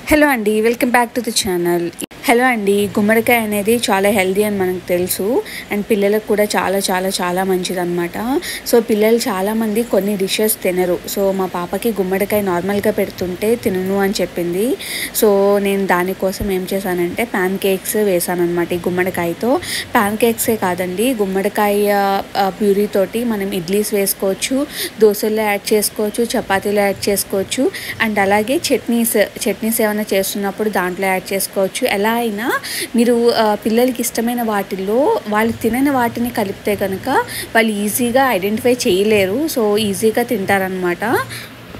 Hello అండి, welcome back to the channel. Hello అండి, గుమ్మడికాయ అనేది చాలా హెల్దీ అని మనకు తెలుసు. అండ్ పిల్లలకు కూడా చాలా చాలా చాలా మంచిదన్నమాట. సో పిల్లలు చాలామంది కొన్ని డిషెస్ తినరు. సో మా పాపకి గుమ్మడికాయ నార్మల్గా పెడుతుంటే తినను అని చెప్పింది. సో నేను దానికోసం ఏం చేశానంటే ప్యాన్ కేక్స్ వేసాను అనమాట. ఈ గుమ్మడికాయతో ప్యాన్ కేక్సే కాదండి, గుమ్మడికాయ ప్యూరీతోటి మనం ఇడ్లీస్ వేసుకోవచ్చు, దోశల్లో యాడ్ చేసుకోవచ్చు, చపాతీలో యాడ్ చేసుకోవచ్చు. అండ్ అలాగే చట్నీస్ ఏమైనా చేస్తున్నప్పుడు దాంట్లో యాడ్ చేసుకోవచ్చు. ఎలా అయినా మీరు పిల్లలకి ఇష్టమైన వాటిల్లో వాళ్ళు తినని వాటిని కలిపితే కనుక వాళ్ళు ఈజీగా ఐడెంటిఫై చేయలేరు. సో ఈజీగా తింటారనమాట.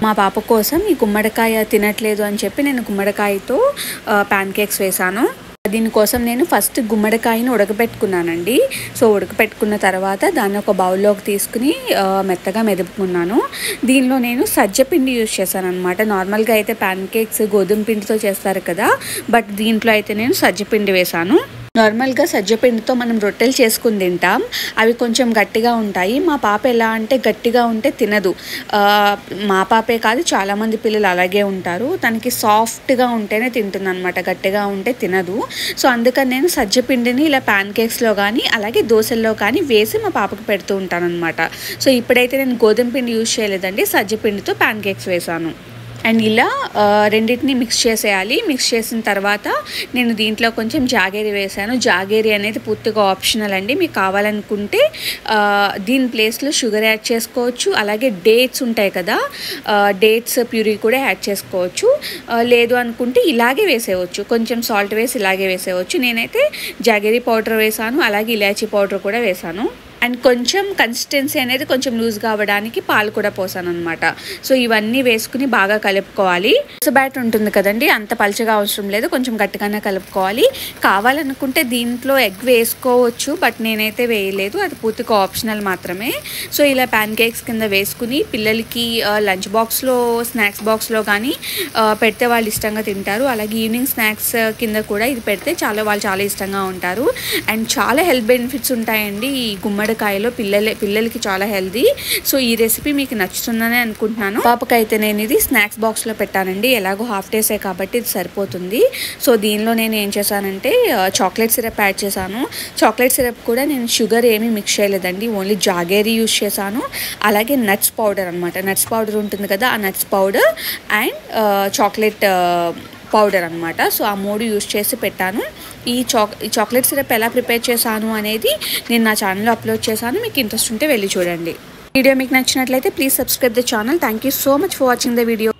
మా పాప కోసం ఈ గుమ్మడికాయ తినట్లేదు అని చెప్పి నేను గుమ్మడికాయతో ప్యాన్ కేక్స్ వేసాను. దీనికోసం నేను ఫస్ట్ గుమ్మడికాయను ఉడకబెట్టుకున్నానండి. సో ఉడకబెట్టుకున్న తర్వాత దాన్ని ఒక బౌల్లోకి తీసుకుని మెత్తగా మెదుపుకున్నాను. దీనిలో నేను సజ్జపిండి యూజ్ చేశాను అనమాట. నార్మల్గా అయితే ప్యాన్ కేక్స్ గోధుమ పిండితో చేస్తారు కదా, బట్ దీంట్లో అయితే నేను సజ్జపిండి వేశాను. నార్మల్గా సజ్జపిండితో మనం రొట్టెలు చేసుకుని తింటాం, అవి కొంచెం గట్టిగా ఉంటాయి. మా పాప ఎలా అంటే గట్టిగా ఉంటే తినదు. మా పాపే కాదు, చాలామంది పిల్లలు అలాగే ఉంటారు. తనకి సాఫ్ట్గా ఉంటేనే తింటుంది అనమాట, గట్టిగా ఉంటే తినదు. సో అందుకని నేను సజ్జపిండిని ఇలా ప్యాన్ కేక్స్లో కానీ అలాగే దోశల్లో కానీ వేసి మా పాపకు పెడుతూ ఉంటాను అనమాట. సో ఇప్పుడైతే నేను గోధుమ పిండి యూజ్ చేయలేదండి, సజ్జపిండితో ప్యాన్ కేక్స్ వేసాను. అండ్ ఇలా రెండింటిని మిక్స్ చేసేయాలి. మిక్స్ చేసిన తర్వాత నేను దీంట్లో కొంచెం జాగేరి వేసాను. జాగేరి అనేది పూర్తిగా ఆప్షనల్ అండి. మీకు కావాలనుకుంటే దీని ప్లేస్లో షుగర్ యాడ్ చేసుకోవచ్చు. అలాగే డేట్స్ ఉంటాయి కదా, డేట్స్ ప్యూరీ కూడా యాడ్ చేసుకోవచ్చు. లేదు అనుకుంటే ఇలాగే వేసేయవచ్చు, కొంచెం సాల్ట్ వేసి ఇలాగే వేసేయవచ్చు. నేనైతే జాగేరి పౌడర్ వేసాను, అలాగే ఇలాచీ పౌడర్ కూడా వేసాను. అండ్ కొంచెం కన్సిస్టెన్సీ అనేది కొంచెం లూజ్గా అవ్వడానికి పాలు కూడా పోసాను అనమాట. సో ఇవన్నీ వేసుకుని బాగా కలుపుకోవాలి. దోశ బ్యాటర్ ఉంటుంది కదండి, అంత పలుచగా అవసరం లేదు, కొంచెం గట్టిగానే కలుపుకోవాలి. కావాలనుకుంటే దీంట్లో ఎగ్ వేసుకోవచ్చు, బట్ నేనైతే వేయలేదు, అది పూర్తిగా ఆప్షనల్ మాత్రమే. సో ఇలా ప్యాన్ కేక్స్ కింద వేసుకుని పిల్లలకి లంచ్ బాక్స్లో, స్నాక్స్ బాక్స్లో కానీ పెడితే వాళ్ళు ఇష్టంగా తింటారు. అలాగే ఈవినింగ్ స్నాక్స్ కింద కూడా ఇది పెడితే వాళ్ళు చాలా ఇష్టంగా ఉంటారు. అండ్ చాలా హెల్త్ బెనిఫిట్స్ ఉంటాయండి ఈ గుమ్మడికాయలో. పిల్లలకి చాలా హెల్దీ. సో ఈ రెసిపీ మీకు నచ్చుతుందని అనుకుంటున్నాను. పాపకైతే నేను ఇది స్నాక్స్ బాక్స్లో పెట్టానండి, ఎలాగో హాఫ్ డేసే కాబట్టి ఇది సరిపోతుంది. సో దీనిలో నేను ఏం చేశానంటే చాక్లెట్ సిరప్ యాడ్ చేశాను. చాక్లెట్ సిరప్ కూడా నేను షుగర్ ఏమీ మిక్స్ చేయలేదండి, ఓన్లీ జాగేరీ యూజ్ చేశాను. అలాగే నట్స్ పౌడర్ అనమాట, నట్స్ పౌడర్ ఉంటుంది కదా, ఆ nuts powder and chocolate powder అనమాట. సో ఆ 3 యూజ్ చేసి పెట్టాను. ఈ చాక్లెట్ సిరప్ ఎలా ప్రిపేర్ చేశాను అనేది నేను నా ఛానల్లో అప్లోడ్ చేశాను, మీకు ఇంట్రెస్ట్ ఉంటే వెళ్ళి చూడండి. వీడియో మీకు నచ్చినట్లయితే please subscribe the channel. Thank you so much for watching the video.